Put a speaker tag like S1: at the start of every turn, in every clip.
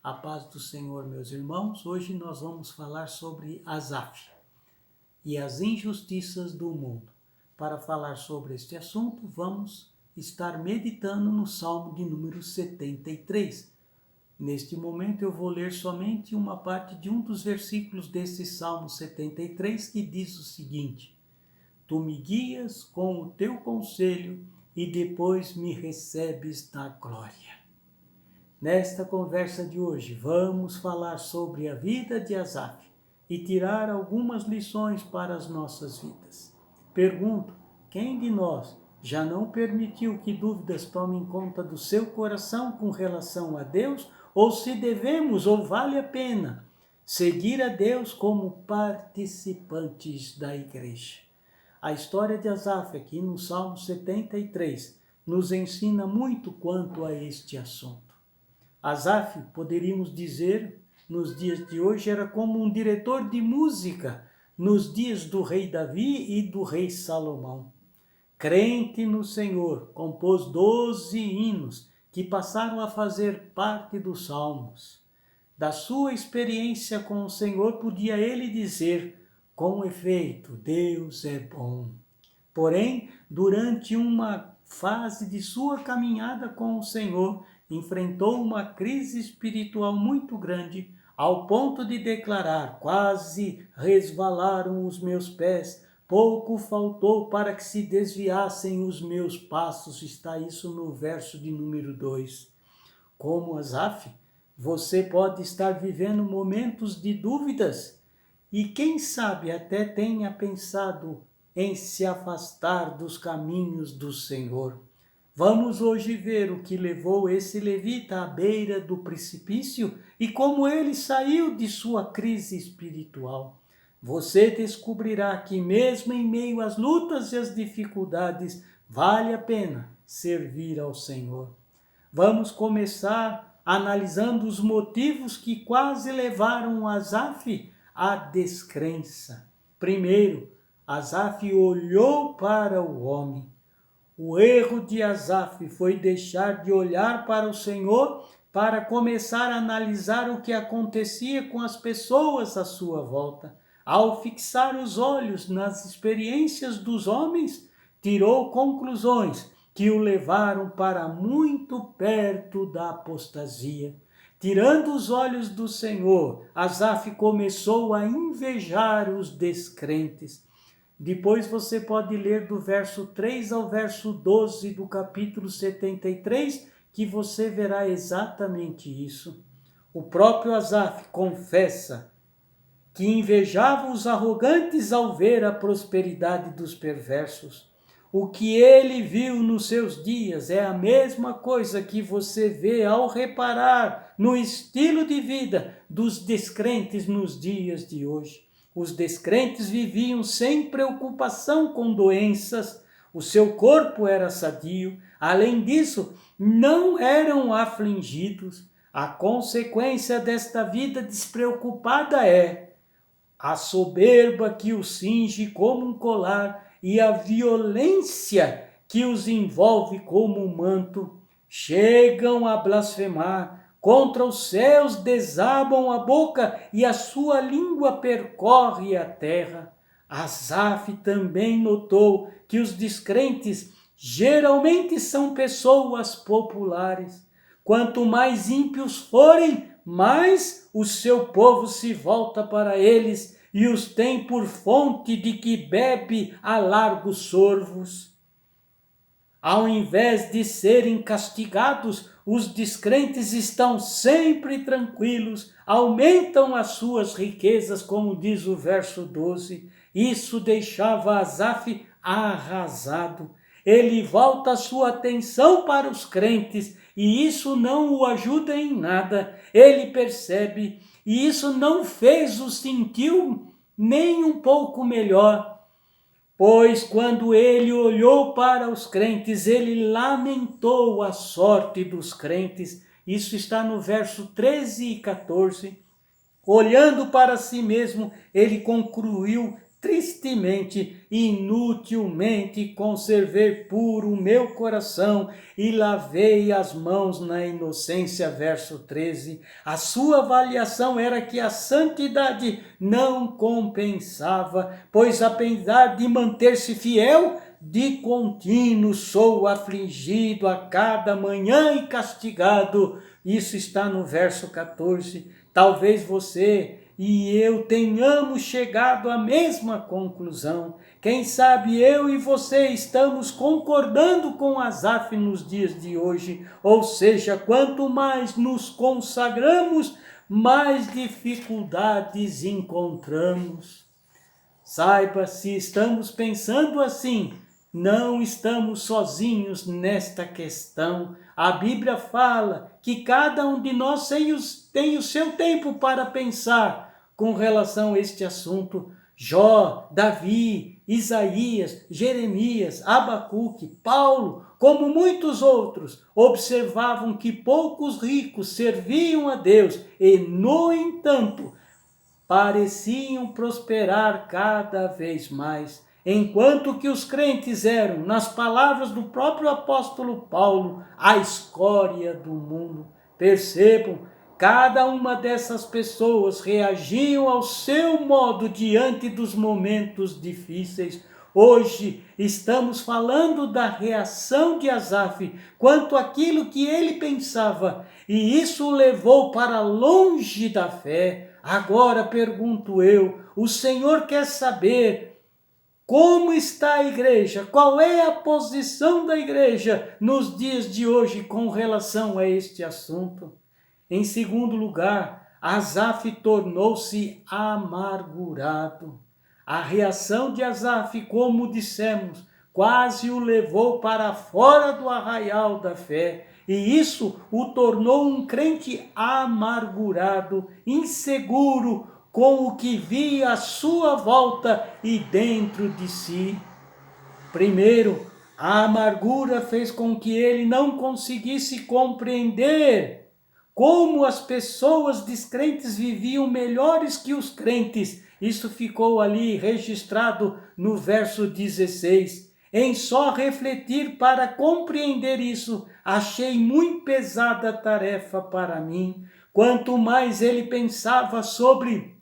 S1: A paz do Senhor, meus irmãos. Hoje nós vamos falar sobre Asaf e as injustiças do mundo. Para falar sobre este assunto, vamos estar meditando no Salmo de número 73. Neste momento eu vou ler somente uma parte de um dos versículos desse Salmo 73, que diz o seguinte: Tu me guias com o teu conselho e depois me recebes na glória. Nesta conversa de hoje, vamos falar sobre a vida de Asaf e tirar algumas lições para as nossas vidas. Pergunto, quem de nós já não permitiu que dúvidas tomem conta do seu coração com relação a Deus, ou se devemos ou vale a pena seguir a Deus como participantes da igreja? A história de Asaf aqui no Salmo 73 nos ensina muito quanto a este assunto. Asaf, poderíamos dizer, nos dias de hoje, era como um diretor de música nos dias do rei Davi e do rei Salomão. Crente no Senhor, compôs 12 hinos que passaram a fazer parte dos salmos. Da sua experiência com o Senhor, podia ele dizer, com efeito, Deus é bom. Porém, durante uma fase de sua caminhada com o Senhor, enfrentou uma crise espiritual muito grande, ao ponto de declarar, quase resvalaram os meus pés, pouco faltou para que se desviassem os meus passos. Está isso no verso de número 2. Como Asaf, você pode estar vivendo momentos de dúvidas e quem sabe até tenha pensado em se afastar dos caminhos do Senhor. Vamos hoje ver o que levou esse levita à beira do precipício e como ele saiu de sua crise espiritual. Você descobrirá que mesmo em meio às lutas e às dificuldades, vale a pena servir ao Senhor. Vamos começar analisando os motivos que quase levaram Asaf à descrença. Primeiro, Asaf olhou para o homem. O erro de Asaf foi deixar de olhar para o Senhor para começar a analisar o que acontecia com as pessoas à sua volta. Ao fixar os olhos nas experiências dos homens, tirou conclusões que o levaram para muito perto da apostasia. Tirando os olhos do Senhor, Asaf começou a invejar os descrentes. Depois você pode ler do verso 3 ao verso 12 do capítulo 73, que você verá exatamente isso. O próprio Asaf confessa que invejava os arrogantes ao ver a prosperidade dos perversos. O que ele viu nos seus dias é a mesma coisa que você vê ao reparar no estilo de vida dos descrentes nos dias de hoje. Os descrentes viviam sem preocupação com doenças, o seu corpo era sadio, além disso, não eram afligidos. A consequência desta vida despreocupada é a soberba que os cinge como um colar e a violência que os envolve como um manto. Chegam a blasfemar, contra os céus desabam a boca e a sua língua percorre a terra. Asaf também notou que os descrentes geralmente são pessoas populares. Quanto mais ímpios forem, mais o seu povo se volta para eles e os tem por fonte de que bebe a largos sorvos. Ao invés de serem castigados, os descrentes estão sempre tranquilos, aumentam as suas riquezas, como diz o verso 12. Isso deixava Asaf arrasado. Ele volta a sua atenção para os crentes e isso não o ajuda em nada. Ele percebe e isso não fez o sentir nem um pouco melhor. Pois quando ele olhou para os crentes, ele lamentou a sorte dos crentes. Isso está no verso 13 e 14. Olhando para si mesmo, ele concluiu tristemente, inutilmente conservei puro o meu coração e lavei as mãos na inocência. Verso 13. A sua avaliação era que a santidade não compensava, pois apesar de manter-se fiel, de contínuo sou afligido a cada manhã e castigado. Isso está no verso 14. Talvez você e eu tenhamos chegado à mesma conclusão. Quem sabe eu e você estamos concordando com Asaf nos dias de hoje. Ou seja, quanto mais nos consagramos, mais dificuldades encontramos. Saiba, se estamos pensando assim, não estamos sozinhos nesta questão. A Bíblia fala que cada um de nós tem o seu tempo para pensar com relação a este assunto. Jó, Davi, Isaías, Jeremias, Abacuque, Paulo, como muitos outros, observavam que poucos ricos serviam a Deus e, no entanto, pareciam prosperar cada vez mais, enquanto que os crentes eram, nas palavras do próprio apóstolo Paulo, a escória do mundo. Percebam, cada uma dessas pessoas reagiam ao seu modo diante dos momentos difíceis. Hoje estamos falando da reação de Asaf quanto àquilo que ele pensava, e isso o levou para longe da fé. Agora pergunto eu, o Senhor quer saber como está a igreja, qual é a posição da igreja nos dias de hoje com relação a este assunto. Em segundo lugar, Asaf tornou-se amargurado. A reação de Asaf, como dissemos, quase o levou para fora do arraial da fé. E isso o tornou um crente amargurado, inseguro com o que via à sua volta e dentro de si. Primeiro, a amargura fez com que ele não conseguisse compreender como as pessoas descrentes viviam melhores que os crentes. Isso ficou ali registrado no verso 16. Em só refletir para compreender isso, achei muito pesada a tarefa para mim. Quanto mais ele pensava sobre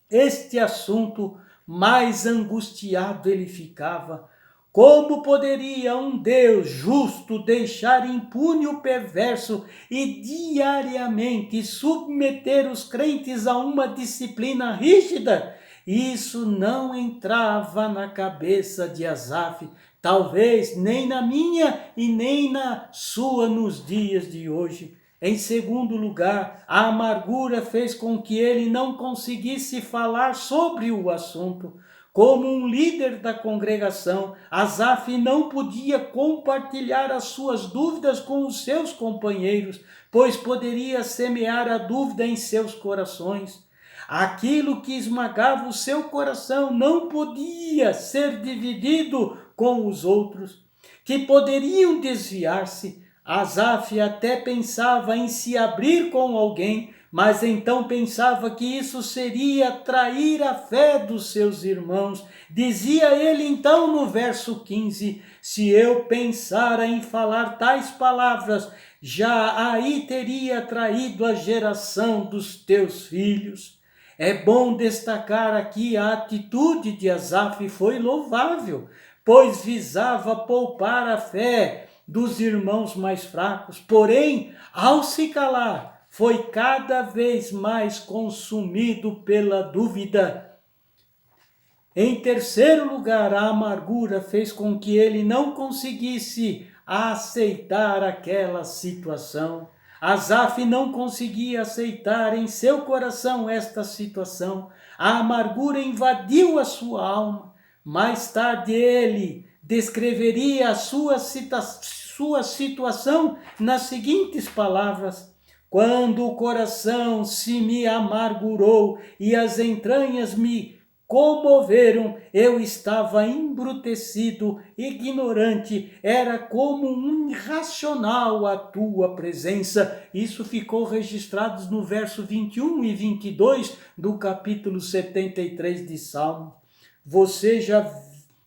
S1: este assunto, mais angustiado ele ficava. Como poderia um Deus justo deixar impune o perverso e diariamente submeter os crentes a uma disciplina rígida? Isso não entrava na cabeça de Asaf, talvez nem na minha e nem na sua nos dias de hoje. Em segundo lugar, a amargura fez com que ele não conseguisse falar sobre o assunto. Como um líder da congregação, Asaf não podia compartilhar as suas dúvidas com os seus companheiros, pois poderia semear a dúvida em seus corações. Aquilo que esmagava o seu coração não podia ser dividido com os outros, que poderiam desviar-se. Asaf até pensava em se abrir com alguém, mas então pensava que isso seria trair a fé dos seus irmãos. Dizia ele então no verso 15, se eu pensara em falar tais palavras, já aí teria traído a geração dos teus filhos. É bom destacar aqui a atitude de Asaf foi louvável, pois visava poupar a fé dos irmãos mais fracos. Porém, ao se calar, foi cada vez mais consumido pela dúvida. Em terceiro lugar, a amargura fez com que ele não conseguisse aceitar aquela situação. Asaf não conseguia aceitar em seu coração esta situação. A amargura invadiu a sua alma. Mais tarde ele descreveria a sua situação nas seguintes palavras: quando o coração se me amargurou e as entranhas me comoveram, eu estava embrutecido, ignorante, era como um irracional a tua presença. Isso ficou registrado no verso 21 e 22 do capítulo 73 de Salmo. Você já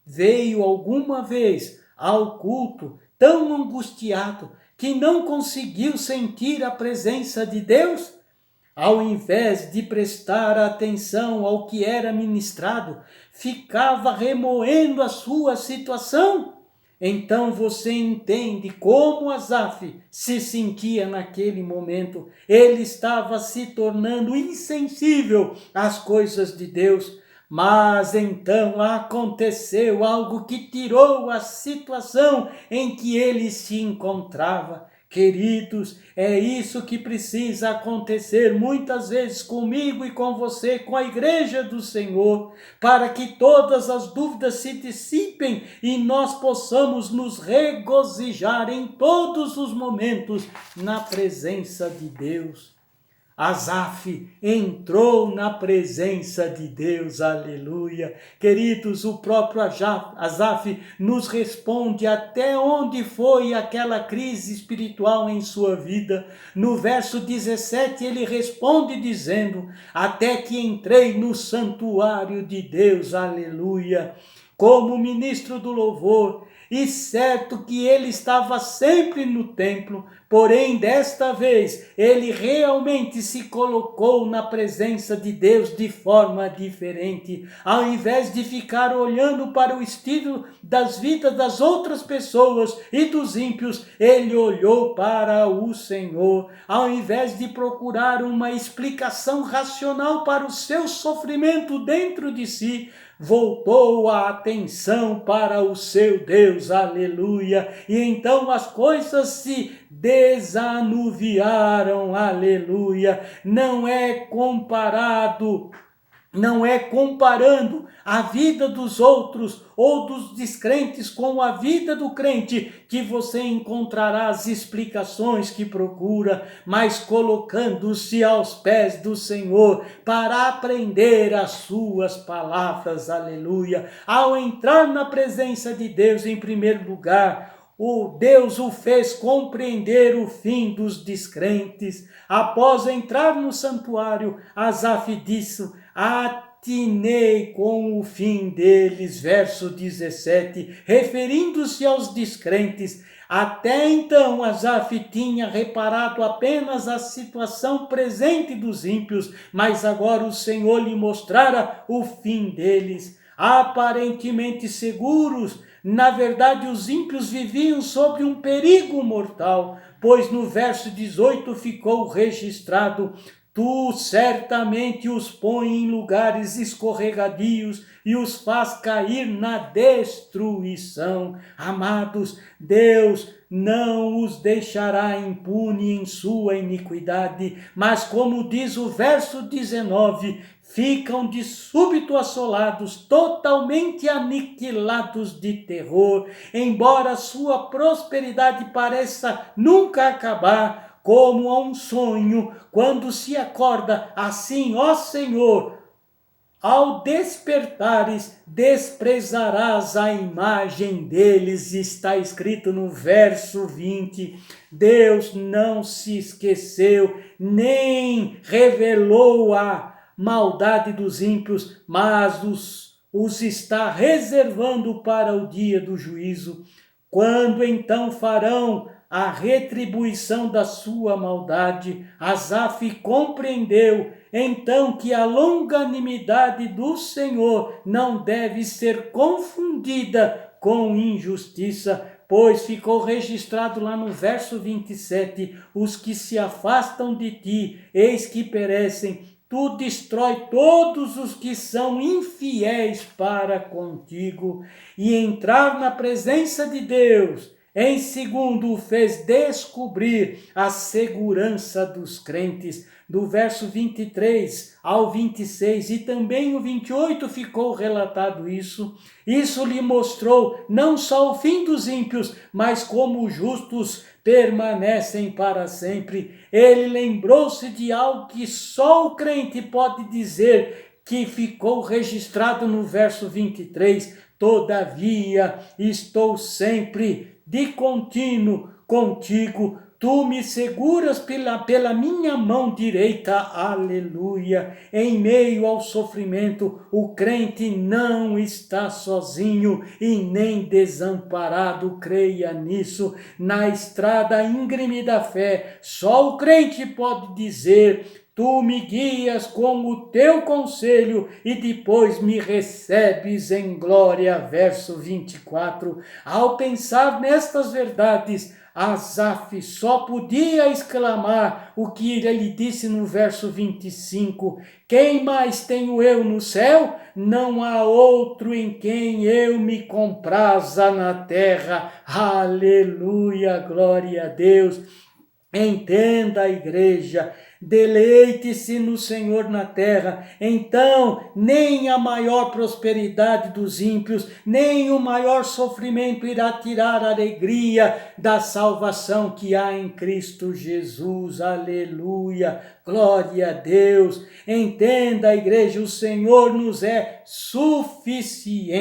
S1: veio alguma vez ao culto tão angustiado que não conseguiu sentir a presença de Deus? Ao invés de prestar atenção ao que era ministrado, ficava remoendo a sua situação? Então você entende como Asaf se sentia naquele momento. Ele estava se tornando insensível às coisas de Deus. Mas então aconteceu algo que tirou a situação em que ele se encontrava. Queridos, é isso que precisa acontecer muitas vezes comigo e com você, com a igreja do Senhor, para que todas as dúvidas se dissipem e nós possamos nos regozijar em todos os momentos na presença de Deus. Asaf entrou na presença de Deus, aleluia. Queridos, o próprio Asaf nos responde até onde foi aquela crise espiritual em sua vida. No verso 17 ele responde dizendo, até que entrei no santuário de Deus, aleluia. Como ministro do louvor, e certo que ele estava sempre no templo, porém desta vez ele realmente se colocou na presença de Deus de forma diferente. Ao invés de ficar olhando para o estilo das vidas das outras pessoas e dos ímpios, ele olhou para o Senhor. Ao invés de procurar uma explicação racional para o seu sofrimento dentro de si, voltou a atenção para o seu Deus, aleluia, e então as coisas se desanuviaram, aleluia. Não é comparando a vida dos outros ou dos descrentes com a vida do crente que você encontrará as explicações que procura, mas colocando-se aos pés do Senhor para aprender as suas palavras, aleluia. Ao entrar na presença de Deus, em primeiro lugar, Deus o fez compreender o fim dos descrentes. Após entrar no santuário, Asaf disse, atinei com o fim deles, verso 17, referindo-se aos descrentes. Até então Asaf tinha reparado apenas a situação presente dos ímpios, mas agora o Senhor lhe mostrara o fim deles. Aparentemente seguros, na verdade os ímpios viviam sobre um perigo mortal, pois no verso 18 ficou registrado, tu certamente os põe em lugares escorregadios e os faz cair na destruição. Amados, Deus não os deixará impune em sua iniquidade, mas como diz o verso 19, ficam de súbito assolados, totalmente aniquilados de terror, embora sua prosperidade pareça nunca acabar, como a um sonho, quando se acorda, assim, ó Senhor, ao despertares, desprezarás a imagem deles, está escrito no verso 20. Deus não se esqueceu, nem revelou a maldade dos ímpios, mas os está reservando para o dia do juízo. Quando então farão a retribuição da sua maldade? Asaf compreendeu então que a longanimidade do Senhor não deve ser confundida com injustiça, pois ficou registrado lá no verso 27, os que se afastam de ti, eis que perecem, tu destrói todos os que são infiéis para contigo. E entrar na presença de Deus, em segundo, o fez descobrir a segurança dos crentes. Do verso 23 ao 26 e também o 28 ficou relatado isso. Isso lhe mostrou não só o fim dos ímpios, mas como os justos permanecem para sempre. Ele lembrou-se de algo que só o crente pode dizer, que ficou registrado no verso 23. Todavia estou sempre de contínuo contigo, Tu me seguras pela minha mão direita, aleluia. Em meio ao sofrimento, o crente não está sozinho e nem desamparado, creia nisso. Na estrada íngreme da fé, só o crente pode dizer: Tu me guias com o teu conselho e depois me recebes em glória. Verso 24. Ao pensar nestas verdades, Asaf só podia exclamar o que ele disse no verso 25: Quem mais tenho eu no céu? Não há outro em quem eu me compraza na terra. Aleluia, glória a Deus. Entenda a igreja, deleite-se no Senhor na terra, então nem a maior prosperidade dos ímpios, nem o maior sofrimento irá tirar a alegria da salvação que há em Cristo Jesus, aleluia, glória a Deus. Entenda a igreja, o Senhor nos é suficiente.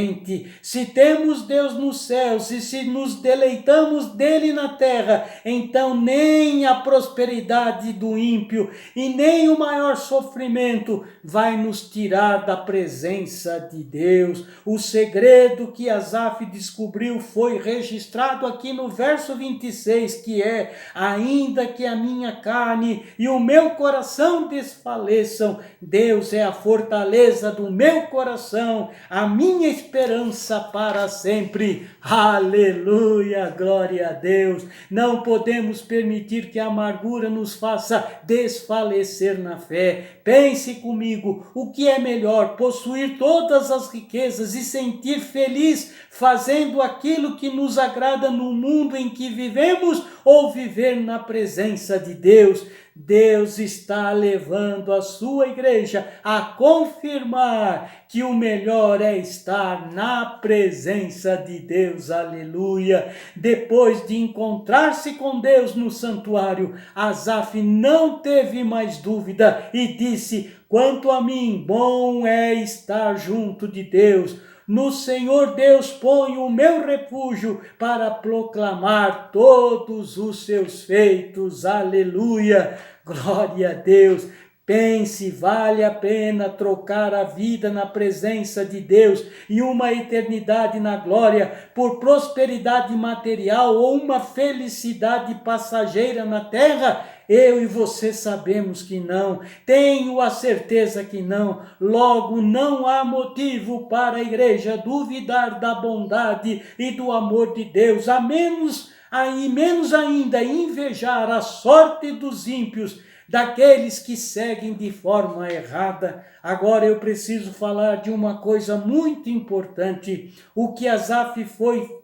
S1: Se temos Deus nos céus e se nos deleitamos dele na terra, então nem a prosperidade do ímpio e nem o maior sofrimento vai nos tirar da presença de Deus. O segredo que Asaf descobriu foi registrado aqui no verso 26, que é: ainda que a minha carne e o meu coração desfaleçam, Deus é a fortaleza do meu coração, a minha esperança para sempre. Aleluia, glória a Deus. Não podemos permitir que a amargura nos faça desfalecer na fé. Pense comigo, o que é melhor, possuir todas as riquezas e sentir feliz fazendo aquilo que nos agrada no mundo em que vivemos, ou viver na presença de Deus? Deus está levando a sua igreja a confirmar que o melhor é estar na presença de Deus, aleluia. Depois de encontrar-se com Deus no santuário, Asaf não teve mais dúvida e disse: quanto a mim, bom é estar junto de Deus. No Senhor Deus ponho o meu refúgio para proclamar todos os seus feitos. Aleluia! Glória a Deus! Pense, vale a pena trocar a vida na presença de Deus e uma eternidade na glória por prosperidade material ou uma felicidade passageira na terra? Eu e você sabemos que não, tenho a certeza que não. Logo, não há motivo para a igreja duvidar da bondade e do amor de Deus, menos ainda invejar a sorte dos ímpios, daqueles que seguem de forma errada. Agora eu preciso falar de uma coisa muito importante. O que Asaf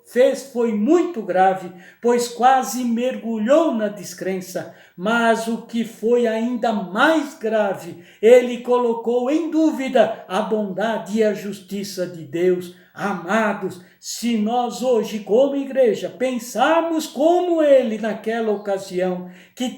S1: fez foi muito grave, pois quase mergulhou na descrença. Mas o que foi ainda mais grave, ele colocou em dúvida a bondade e a justiça de Deus. Amados, se nós hoje, como igreja, pensarmos como ele naquela ocasião, que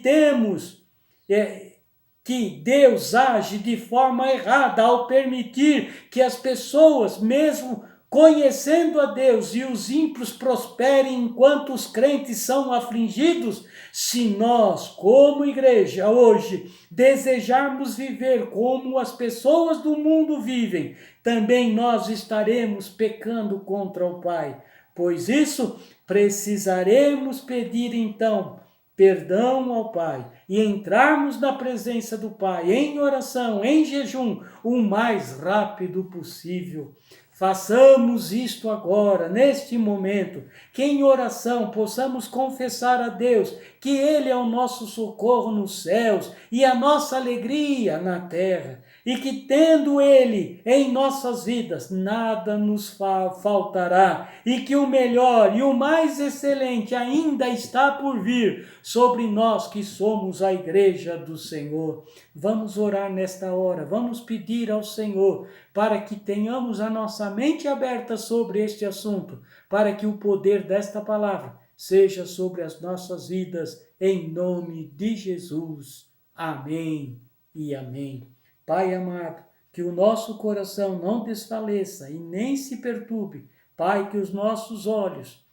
S1: Deus age de forma errada ao permitir que as pessoas, mesmo conhecendo a Deus, e os ímpios prosperem enquanto os crentes são afligidos. Se nós, como igreja, hoje desejarmos viver como as pessoas do mundo vivem, também nós estaremos pecando contra o Pai. Pois isso, precisaremos pedir então perdão ao Pai e entrarmos na presença do Pai em oração, em jejum, o mais rápido possível. Façamos isto agora, neste momento, que em oração possamos confessar a Deus que Ele é o nosso socorro nos céus e a nossa alegria na terra, e que tendo Ele em nossas vidas, nada nos faltará, e que o melhor e o mais excelente ainda está por vir sobre nós que somos a igreja do Senhor. Vamos orar nesta hora, vamos pedir ao Senhor para que tenhamos a nossa mente aberta sobre este assunto, para que o poder desta palavra seja sobre as nossas vidas, em nome de Jesus. Amém e amém. Pai amado, que o nosso coração não desfaleça e nem se perturbe. Pai, que os nossos olhos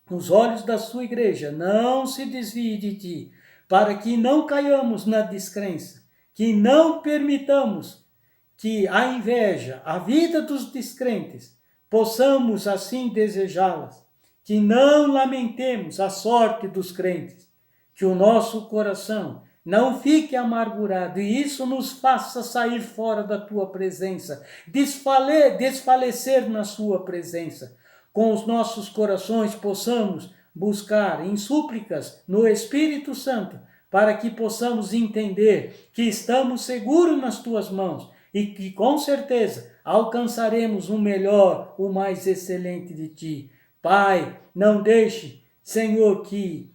S1: os olhos da sua igreja não se desviem de ti, para que não caiamos na descrença, que não permitamos que a inveja, a vida dos descrentes, possamos assim desejá-las, que não lamentemos a sorte dos crentes, que o nosso coração não fique amargurado e isso nos faça sair fora da tua presença, desfalecer na sua presença. Com os nossos corações possamos buscar em súplicas no Espírito Santo, para que possamos entender que estamos seguros nas tuas mãos e que com certeza alcançaremos o melhor, o mais excelente de ti. Pai, não deixe, Senhor, que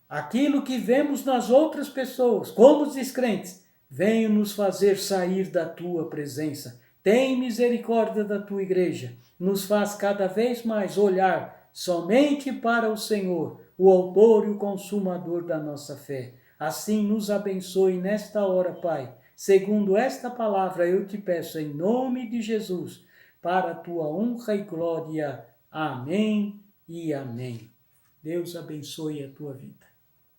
S1: aquilo que vemos nas outras pessoas, como os descrentes, venha nos fazer sair da tua presença. Tem misericórdia da tua igreja, nos faz cada vez mais olhar somente para o Senhor, o autor e o consumador da nossa fé. Assim nos abençoe nesta hora, Pai. Segundo esta palavra eu te peço em nome de Jesus, para a tua honra e glória. Amém e amém. Deus abençoe a tua vida.